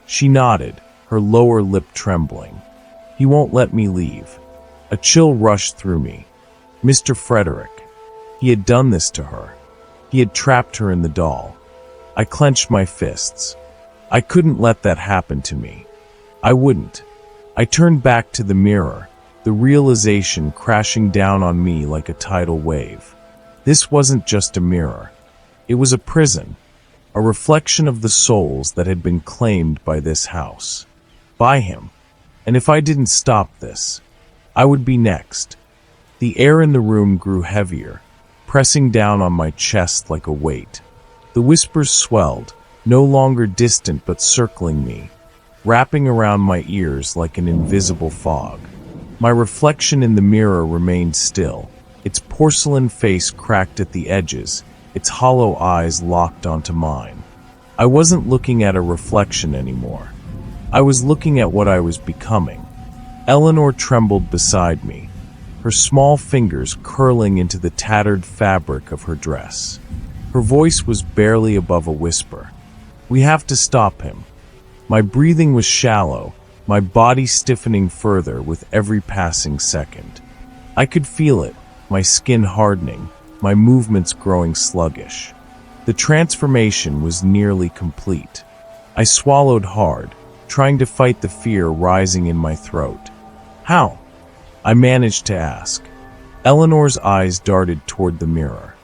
Speaker 1: She nodded, her lower lip trembling. "He won't let me leave." A chill rushed through me. Mr. Frederick. He had done this to her. He had trapped her in the doll. I clenched my fists. I couldn't let that happen to me. I wouldn't. I turned back to the mirror, the realization crashing down on me like a tidal wave. This wasn't just a mirror. It was a prison, a reflection of the souls that had been claimed by this house. By him. And if I didn't stop this, I would be next. The air in the room grew heavier, pressing down on my chest like a weight. The whispers swelled, no longer distant but circling me, wrapping around my ears like an invisible fog. My reflection in the mirror remained still, its porcelain face cracked at the edges, its hollow eyes locked onto mine. I wasn't looking at a reflection anymore. I was looking at what I was becoming. Eleanor trembled beside me, her small fingers curling into the tattered fabric of her dress. Her voice was barely above a whisper. "We have to stop him." My breathing was shallow, my body stiffening further with every passing second. I could feel it, my skin hardening, my movements growing sluggish. The transformation was nearly complete. I swallowed hard, trying to fight the fear rising in my throat. "How?" I managed to ask. Eleanor's eyes darted toward the mirror.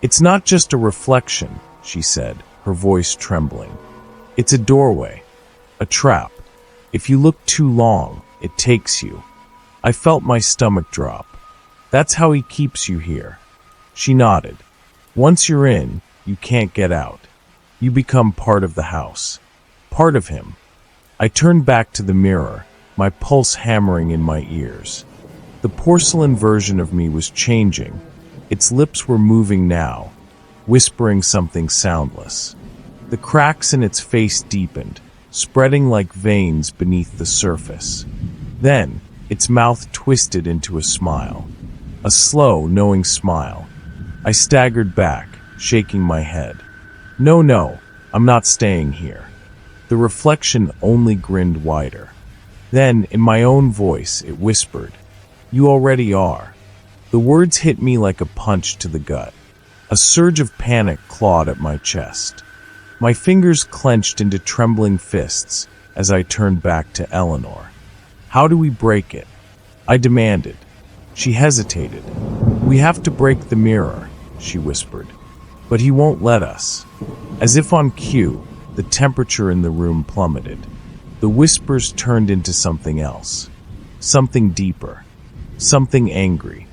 Speaker 1: "It's not just a reflection," she said, her voice trembling. "It's a doorway, a trap. If you look too long, it takes you." I felt my stomach drop. "That's how he keeps you here." She nodded. "Once you're in, you can't get out. You become part of the house. Part of him." I turned back to the mirror, my pulse hammering in my ears. The porcelain version of me was changing. Its lips were moving now, whispering something soundless. The cracks in its face deepened, spreading like veins beneath the surface. Then, its mouth twisted into a smile. A slow, knowing smile. I staggered back, shaking my head. No, I'm not staying here." The reflection only grinned wider. Then, in my own voice, it whispered, "You already are." The words hit me like a punch to the gut. A surge of panic clawed at my chest. My fingers clenched into trembling fists as I turned back to Eleanor. "How do we break it?" I demanded. She hesitated. "We have to break the mirror," she whispered. "But he won't let us." As if on cue, the temperature in the room plummeted. The whispers turned into something else. Something deeper. Something angry.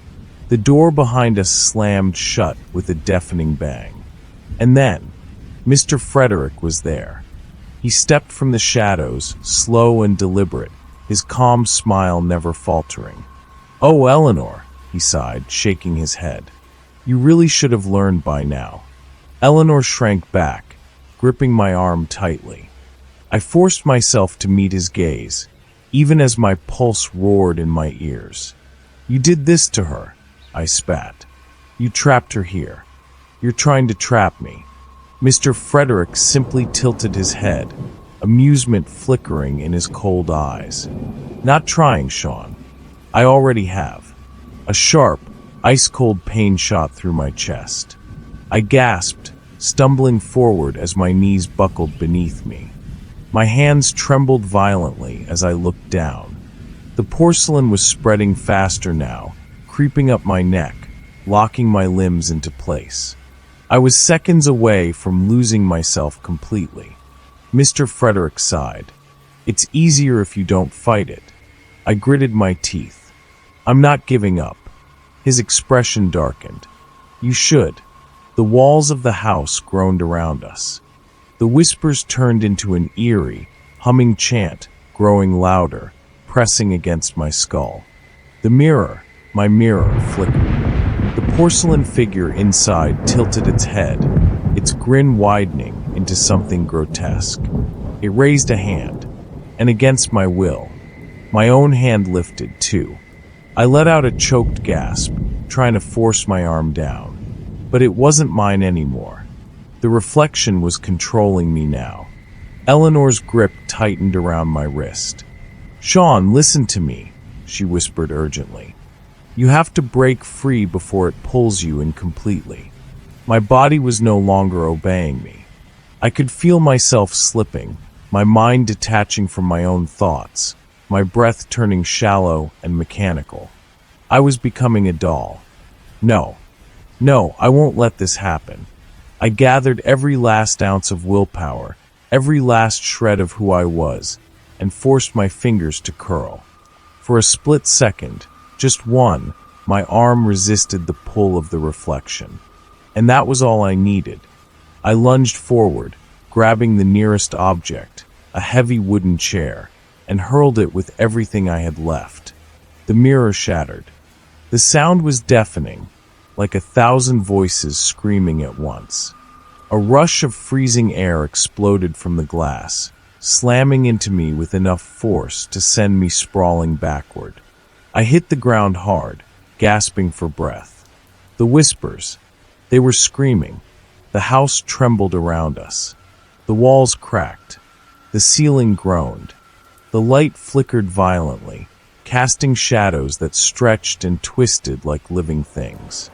Speaker 1: The door behind us slammed shut with a deafening bang. And then, Mr. Frederick was there. He stepped from the shadows, slow and deliberate, his calm smile never faltering. "Oh, Eleanor," he sighed, shaking his head. "You really should have learned by now." Eleanor shrank back, gripping my arm tightly. I forced myself to meet his gaze, even as my pulse roared in my ears. "You did this to her," I spat. "You trapped her here. You're trying to trap me." Mr. Frederick simply tilted his head, amusement flickering in his cold eyes. "Not trying, Sean. I already have." A sharp, ice-cold pain shot through my chest. I gasped, stumbling forward as my knees buckled beneath me. My hands trembled violently as I looked down. The porcelain was spreading faster now, creeping up my neck, locking my limbs into place. I was seconds away from losing myself completely. Mr. Frederick sighed. It's easier if you don't fight it. I gritted my teeth. I'm not giving up. His expression darkened. You should. The walls of the house groaned around us. The whispers turned into an eerie, humming chant, growing louder, pressing against my skull. The mirror, my mirror, flickered. The porcelain figure inside tilted its head, its grin widening into something grotesque. It raised a hand, and against my will, my own hand lifted too. I let out a choked gasp, trying to force my arm down. But it wasn't mine anymore. The reflection was controlling me now. Eleanor's grip tightened around my wrist. "Sean, listen to me," she whispered urgently. "You have to break free before it pulls you in completely." My body was no longer obeying me. I could feel myself slipping, my mind detaching from my own thoughts, my breath turning shallow and mechanical. I was becoming a doll. No, I won't let this happen. I gathered every last ounce of willpower, every last shred of who I was, and forced my fingers to curl. For a split second, just one, my arm resisted the pull of the reflection. And that was all I needed. I lunged forward, grabbing the nearest object, a heavy wooden chair, and hurled it with everything I had left. The mirror shattered. The sound was deafening, like 1,000 voices screaming at once. A rush of freezing air exploded from the glass, slamming into me with enough force to send me sprawling backward. I hit the ground hard, gasping for breath. The whispers, they were screaming. The house trembled around us. The walls cracked. The ceiling groaned. The light flickered violently, casting shadows that stretched and twisted like living things.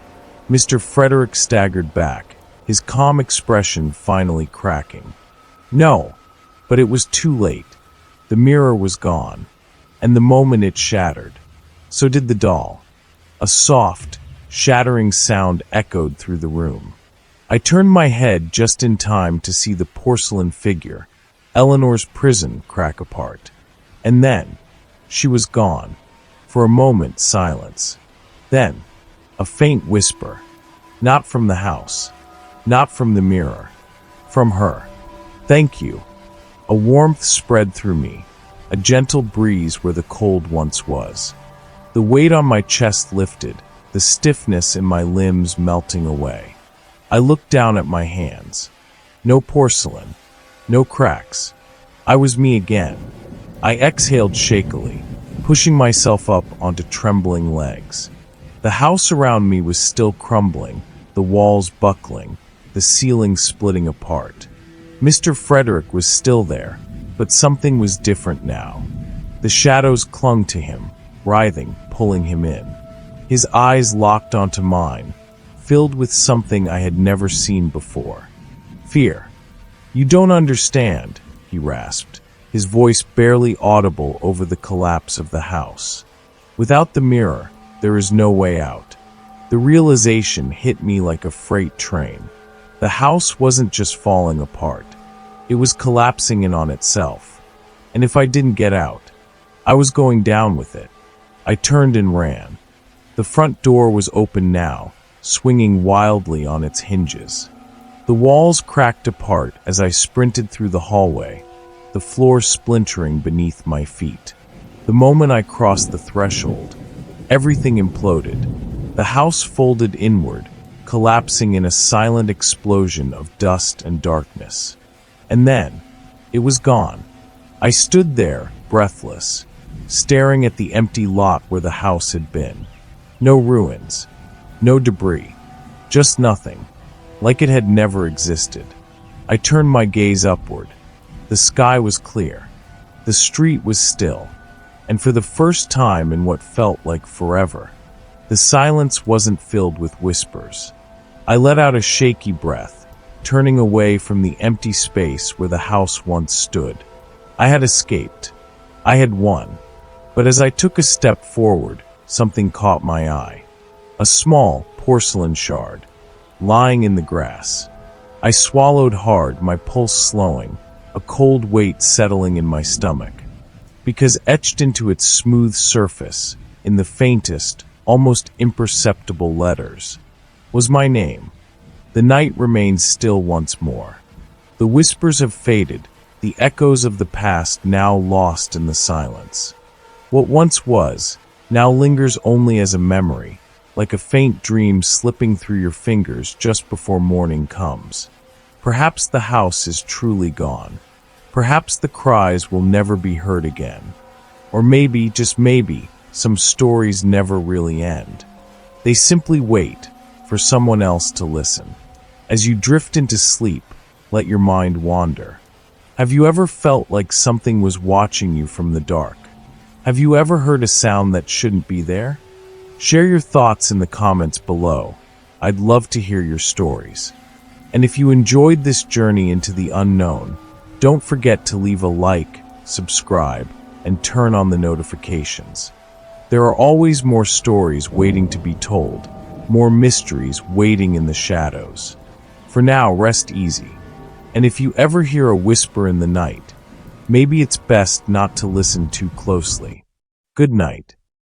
Speaker 1: Mr. Frederick staggered back, his calm expression finally cracking. No, but it was too late. The mirror was gone, and the moment it shattered, so did the doll. A soft, shattering sound echoed through the room. I turned my head just in time to see the porcelain figure, Eleanor's prison, crack apart. And then, she was gone. For a moment, silence. Then, a faint whisper. Not from the house. Not from the mirror. From her. "Thank you." A warmth spread through me, a gentle breeze where the cold once was. The weight on my chest lifted, the stiffness in my limbs melting away. I looked down at my hands. No porcelain. No cracks. I was me again. I exhaled shakily, pushing myself up onto trembling legs. The house around me was still crumbling, the walls buckling, the ceiling splitting apart. Mr. Frederick was still there, but something was different now. The shadows clung to him, writhing, pulling him in. His eyes locked onto mine, filled with something I had never seen before. Fear. "You don't understand," he rasped, his voice barely audible over the collapse of the house. "Without the mirror, there is no way out." The realization hit me like a freight train. The house wasn't just falling apart. It was collapsing in on itself. And if I didn't get out, I was going down with it. I turned and ran. The front door was open now, swinging wildly on its hinges. The walls cracked apart as I sprinted through the hallway, the floor splintering beneath my feet. The moment I crossed the threshold, everything imploded. The house folded inward, collapsing in a silent explosion of dust and darkness. And then, it was gone. I stood there, breathless, staring at the empty lot where the house had been. No ruins, no debris, just nothing, like it had never existed. I turned my gaze upward. The sky was clear. The street was still. And for the first time in what felt like forever, the silence wasn't filled with whispers. I let out a shaky breath, turning away from the empty space where the house once stood. I had escaped. I had won. But as I took a step forward, something caught my eye. A small porcelain shard, lying in the grass. I swallowed hard, my pulse slowing, a cold weight settling in my stomach. because etched into its smooth surface, in the faintest, almost imperceptible letters, was my name. The night remains still once more. The whispers have faded, the echoes of the past now lost in the silence. What once was, now lingers only as a memory, like a faint dream slipping through your fingers just before morning comes. Perhaps the house is truly gone. Perhaps the cries will never be heard again. Or maybe, just maybe, some stories never really end. They simply wait for someone else to listen. As you drift into sleep, let your mind wander. Have you ever felt like something was watching you from the dark? Have you ever heard a sound that shouldn't be there? Share your thoughts in the comments below. I'd love to hear your stories. And if you enjoyed this journey into the unknown, don't forget to leave a like, subscribe, and turn on the notifications. There are always more stories waiting to be told, more mysteries waiting in the shadows. For now, rest easy. And if you ever hear a whisper in the night, maybe it's best not to listen too closely. Good night.